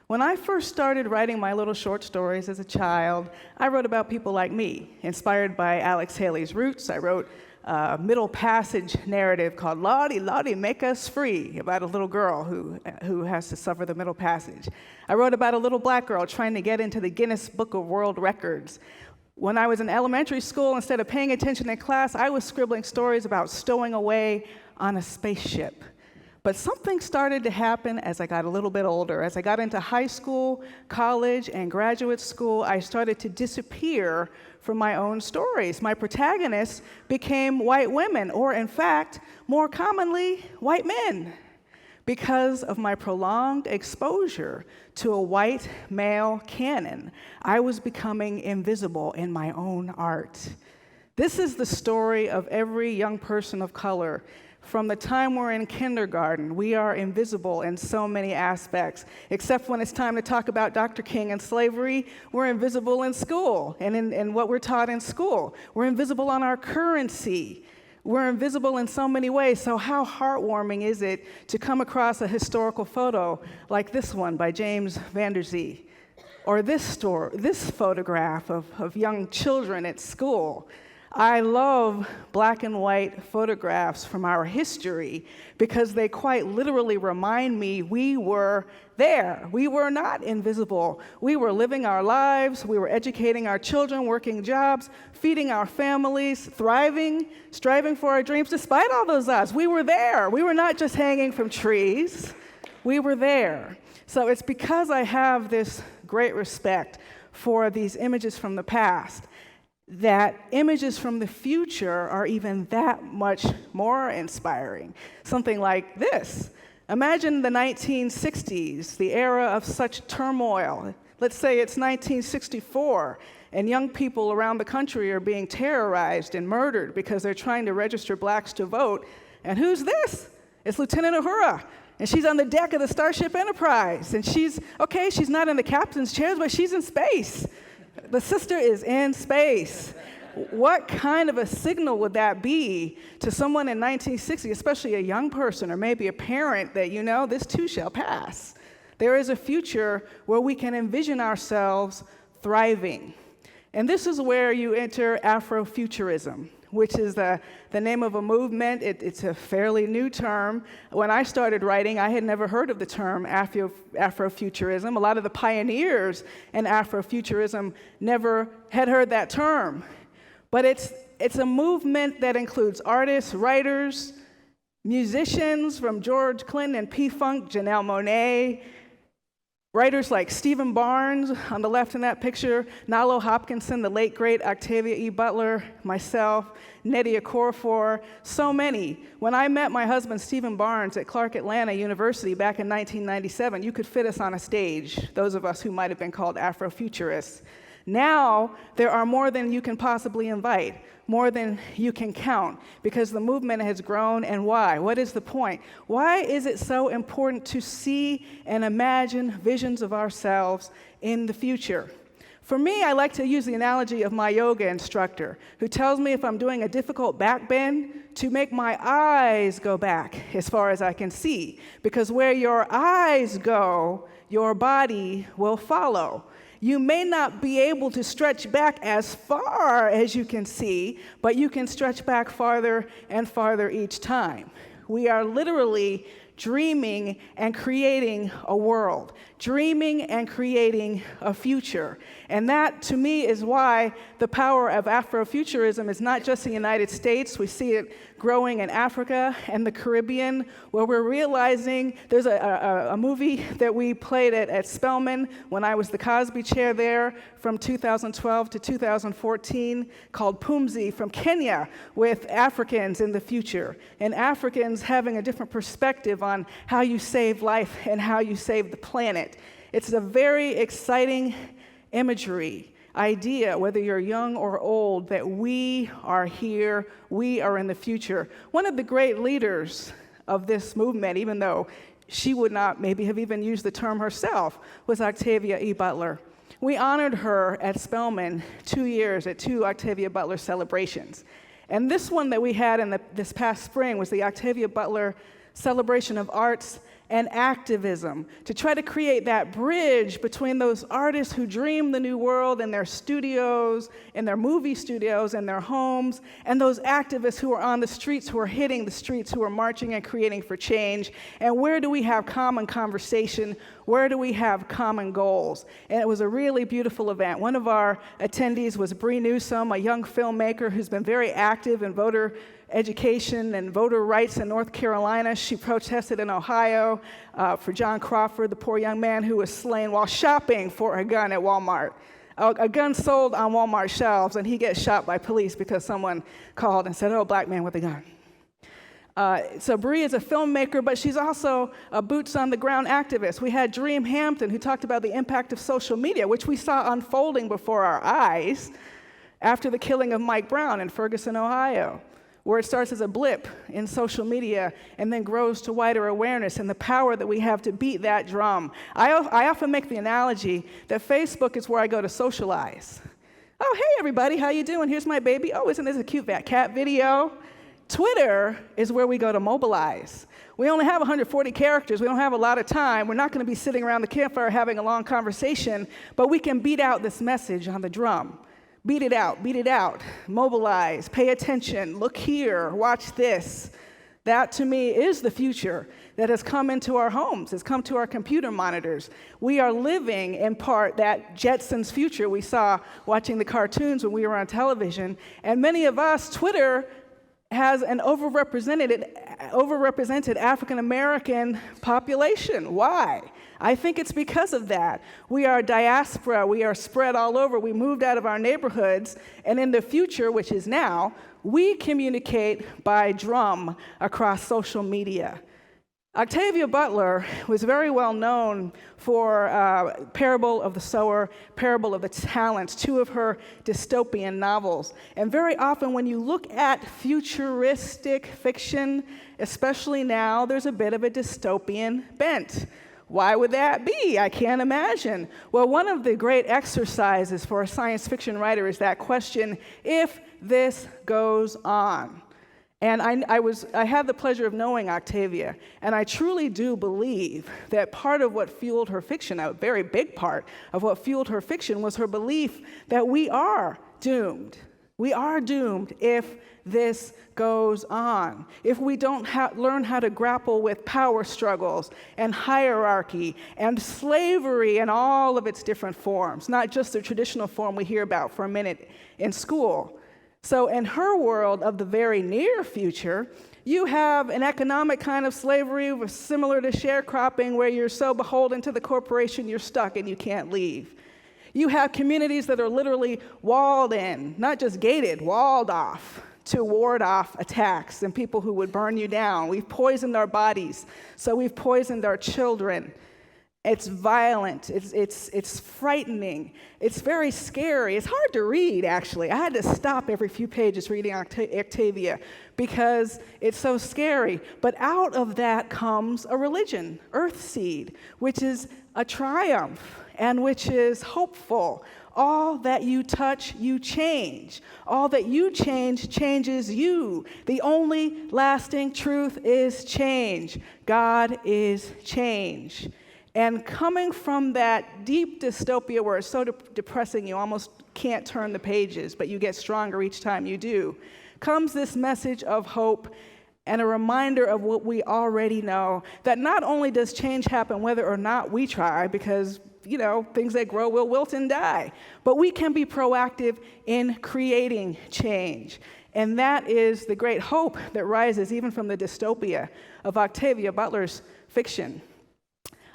When I first started writing my little short stories as a child, I wrote about people like me. Inspired by Alex Haley's Roots, I wrote a middle passage narrative called Lottie, Lottie, Make Us Free, about a little girl who has to suffer the middle passage. I wrote about a little black girl trying to get into the Guinness Book of World Records. When I was in elementary school, instead of paying attention in class, I was scribbling stories about stowing away on a spaceship. But something started to happen as I got a little bit older. As I got into high school, college, and graduate school, I started to disappear from my own stories. My protagonists became white women, or in fact, more commonly, white men, because of my prolonged exposure to a white male canon. I was becoming invisible in my own art. This is the story of every young person of color. From the time we're in kindergarten, we are invisible in so many aspects. Except when it's time to talk about Dr. King and slavery, we're invisible in school and in what we're taught in school. We're invisible on our currency. We're invisible in so many ways. So how heartwarming is it to come across a historical photo like this one by James Van Der Zee, or this photograph of young children at school? I love black and white photographs from our history because they quite literally remind me we were there. We were not invisible. We were living our lives. We were educating our children, working jobs, feeding our families, thriving, striving for our dreams. Despite all those odds, we were there. We were not just hanging from trees. We were there. So it's because I have this great respect for these images from the past that images from the future are even that much more inspiring. Something like this. Imagine the 1960s, the era of such turmoil. Let's say it's 1964, and young people around the country are being terrorized and murdered because they're trying to register blacks to vote. And who's this? It's Lieutenant Uhura. And she's on the deck of the Starship Enterprise. And she's not in the captain's chairs, but she's in space. The sister is in space. What kind of a signal would that be to someone in 1960, especially a young person or maybe a parent, that this too shall pass? There is a future where we can envision ourselves thriving. And this is where you enter Afrofuturism, which is the name of a movement. It's a fairly new term. When I started writing, I had never heard of the term Afrofuturism. A lot of the pioneers in Afrofuturism never had heard that term. But it's a movement that includes artists, writers, musicians from George Clinton and P-Funk, Janelle Monáe, writers like Stephen Barnes on the left in that picture, Nalo Hopkinson, the late great Octavia E. Butler, myself, Nnedi Okorafor, so many. When I met my husband, Stephen Barnes, at Clark Atlanta University back in 1997, you could fit us on a stage, those of us who might have been called Afrofuturists. Now, there are more than you can possibly invite, more than you can count, because the movement has grown. And why? What is the point? Why is it so important to see and imagine visions of ourselves in the future? For me, I like to use the analogy of my yoga instructor, who tells me if I'm doing a difficult back bend, to make my eyes go back as far as I can see, because where your eyes go, your body will follow. You may not be able to stretch back as far as you can see, but you can stretch back farther and farther each time. We are literally dreaming and creating a world, dreaming and creating a future. And that, to me, is why the power of Afrofuturism is not just in the United States. We see it growing in Africa and the Caribbean, where we're realizing there's a movie that we played at Spelman when I was the Cosby Chair there from 2012 to 2014 called Pumzi from Kenya, with Africans in the future and Africans having a different perspective on how you save life and how you save the planet. It's a very exciting imagery, idea, whether you're young or old, that we are here, we are in the future. One of the great leaders of this movement, even though she would not maybe have even used the term herself, was Octavia E. Butler. We honored her at Spelman 2 years at 2 Octavia Butler celebrations. And this one that we had this past spring was the Octavia Butler celebration of arts and activism, to try to create that bridge between those artists who dream the new world in their studios, in their movie studios, in their homes, and those activists who are on the streets, who are hitting the streets, who are marching and creating for change. And where do we have common conversation? Where do we have common goals? And it was a really beautiful event. One of our attendees was Bree Newsome, a young filmmaker who's been very active in voter education and voter rights in North Carolina. She protested in Ohio for John Crawford, the poor young man who was slain while shopping for a gun at Walmart. A gun sold on Walmart shelves, and he gets shot by police because someone called and said, "Oh, black man with a gun." So Bree is a filmmaker, but she's also a boots-on-the-ground activist. We had Dream Hampton, who talked about the impact of social media, which we saw unfolding before our eyes after the killing of Mike Brown in Ferguson, Ohio, where it starts as a blip in social media and then grows to wider awareness and the power that we have to beat that drum. I often make the analogy that Facebook is where I go to socialize. Oh, hey, everybody, how you doing? Here's my baby. Oh, isn't this a cute cat video? Twitter is where we go to mobilize. We only have 140 characters. We don't have a lot of time. We're not going to be sitting around the campfire having a long conversation, but we can beat out this message on the drum. Beat it out, mobilize, pay attention, look here, watch this. That, to me, is the future that has come into our homes, has come to our computer monitors. We are living, in part, that Jetsons future we saw watching the cartoons when we were on television. And many of us, Twitter has an overrepresented African-American population. Why? I think it's because of that. We are diaspora. We are spread all over. We moved out of our neighborhoods. And in the future, which is now, we communicate by drum across social media. Octavia Butler was very well known for Parable of the Sower, Parable of the Talents, two of her dystopian novels. And very often when you look at futuristic fiction, especially now, there's a bit of a dystopian bent. Why would that be? I can't imagine. Well, one of the great exercises for a science fiction writer is that question, if this goes on. And I had the pleasure of knowing Octavia, and I truly do believe that part of what fueled her fiction, a very big part of what fueled her fiction, was her belief that we are doomed. We are doomed if this goes on. If we don't learn how to grapple with power struggles and hierarchy and slavery in all of its different forms, not just the traditional form we hear about for a minute in school. So in her world of the very near future, you have an economic kind of slavery similar to sharecropping where you're so beholden to the corporation you're stuck and you can't leave. You have communities that are literally walled in, not just gated, walled off to ward off attacks and people who would burn you down. We've poisoned our bodies, so we've poisoned our children. It's violent, it's frightening, it's very scary. It's hard to read, actually. I had to stop every few pages reading Octavia because it's so scary. But out of that comes a religion, Earthseed, which is a triumph and which is hopeful. All that you touch, you change. All that you change, changes you. The only lasting truth is change. God is change. And coming from that deep dystopia where it's so depressing you almost can't turn the pages, but you get stronger each time you do, comes this message of hope and a reminder of what we already know, that not only does change happen whether or not we try, because things that grow will wilt and die, but we can be proactive in creating change. And that is the great hope that rises even from the dystopia of Octavia Butler's fiction.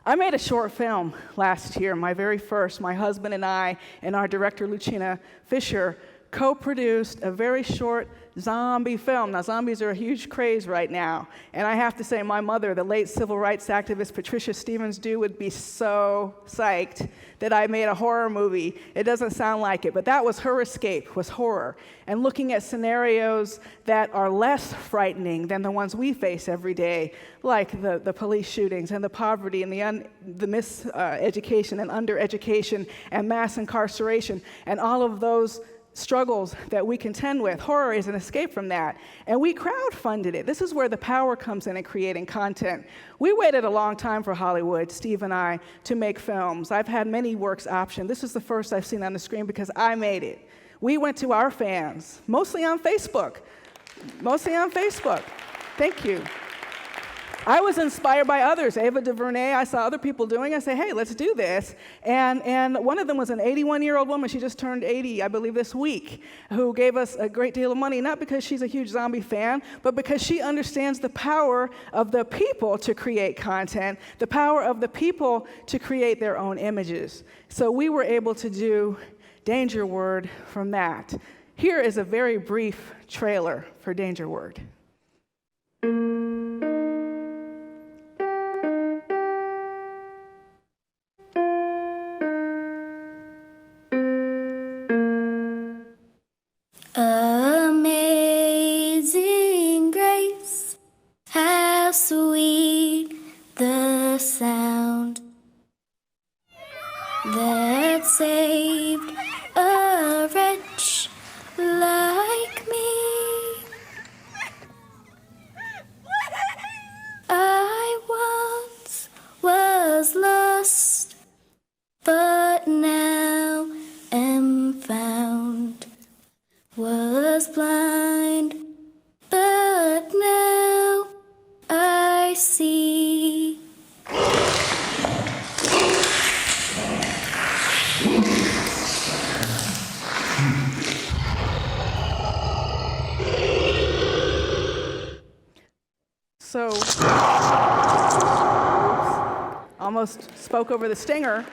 I made a short film last year, my very first. My husband and I and our director, Lucina Fisher, co-produced a very short zombie film. Now, zombies are a huge craze right now. And I have to say, my mother, the late civil rights activist Patricia Stevens-Dew, would be so psyched that I made a horror movie. It doesn't sound like it, but that was her escape, was horror. And looking at scenarios that are less frightening than the ones we face every day, like the police shootings and the poverty and the miseducation and undereducation and mass incarceration and all of those struggles that we contend with. Horror is an escape from that. And we crowdfunded it. This is where the power comes in creating content. We waited a long time for Hollywood, Steve and I, to make films. I've had many works optioned. This is the first I've seen on the screen because I made it. We went to our fans, mostly on Facebook. Thank you. I was inspired by others. Ava DuVernay, I saw other people doing it. I said, hey, let's do this. And one of them was an 81-year-old woman. She just turned 80, I believe, this week, who gave us a great deal of money, not because she's a huge zombie fan, but because she understands the power of the people to create content, the power of the people to create their own images. So we were able to do Danger Word from that. Here is a very brief trailer for Danger Word. Amazing grace, how sweet the sound that saved a wretch like me. I once was lost, but now am found. Was blind, but now I see. So, almost spoke over the stinger.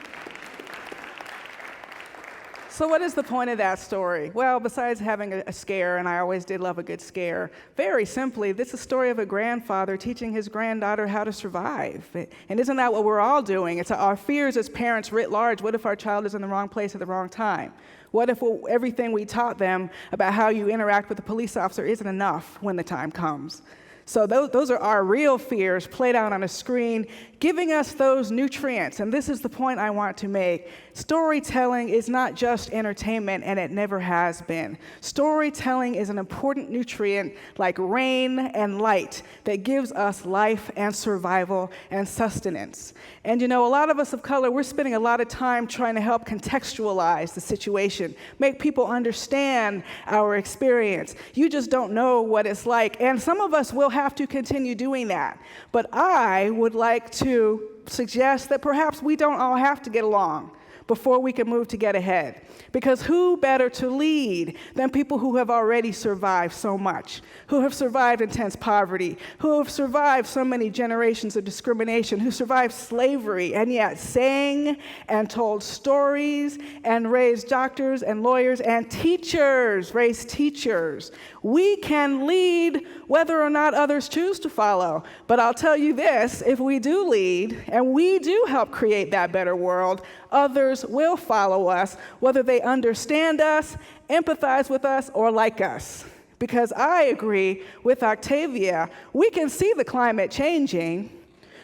So what is the point of that story? Well, besides having a scare, and I always did love a good scare, very simply, this is a story of a grandfather teaching his granddaughter how to survive. And isn't that what we're all doing? It's our fears as parents writ large. What if our child is in the wrong place at the wrong time? What if everything we taught them about how you interact with a police officer isn't enough when the time comes? So those are our real fears played out on a screen, giving us those nutrients. And this is the point I want to make. Storytelling is not just entertainment, and it never has been. Storytelling is an important nutrient like rain and light that gives us life and survival and sustenance. And a lot of us of color, we're spending a lot of time trying to help contextualize the situation, make people understand our experience. You just don't know what it's like. And some of us will have to continue doing that. But I would like to suggest that perhaps we don't all have to get along before we can move to get ahead. Because who better to lead than people who have already survived so much, who have survived intense poverty, who have survived so many generations of discrimination, who survived slavery, and yet sang and told stories and raised doctors and lawyers and teachers, raised teachers. We can lead whether or not others choose to follow. But I'll tell you this, if we do lead and we do help create that better world, others will follow us, whether they understand us, empathize with us, or like us. Because I agree with Octavia, we can see the climate changing.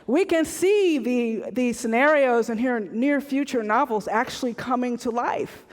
We can see the scenarios in here near future novels actually coming to life.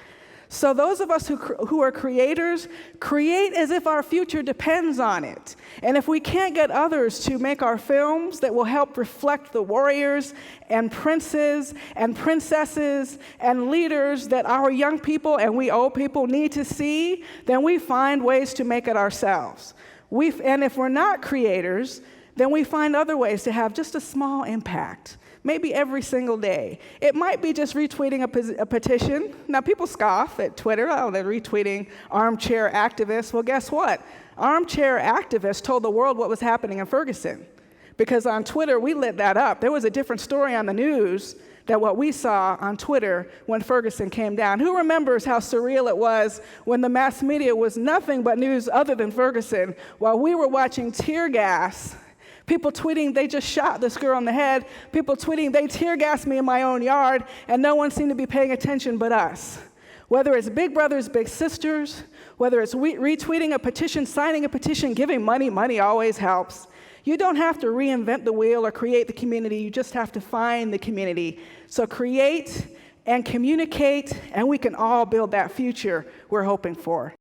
So those of us who are creators, create as if our future depends on it. And if we can't get others to make our films that will help reflect the warriors and princes and princesses and leaders that our young people and we old people need to see, then we find ways to make it ourselves. And if we're not creators, then we find other ways to have just a small impact. Maybe every single day. It might be just retweeting a petition. Now, people scoff at Twitter. Oh, they're retweeting armchair activists. Well, guess what? Armchair activists told the world what was happening in Ferguson. Because on Twitter, we lit that up. There was a different story on the news than what we saw on Twitter when Ferguson came down. Who remembers how surreal it was when the mass media was nothing but news other than Ferguson, while we were watching tear gas? People tweeting, they just shot this girl in the head. People tweeting, they tear gassed me in my own yard, and no one seemed to be paying attention but us. Whether it's big brothers, big sisters, whether it's retweeting a petition, signing a petition, giving money, money always helps. You don't have to reinvent the wheel or create the community, you just have to find the community. So create and communicate, and we can all build that future we're hoping for.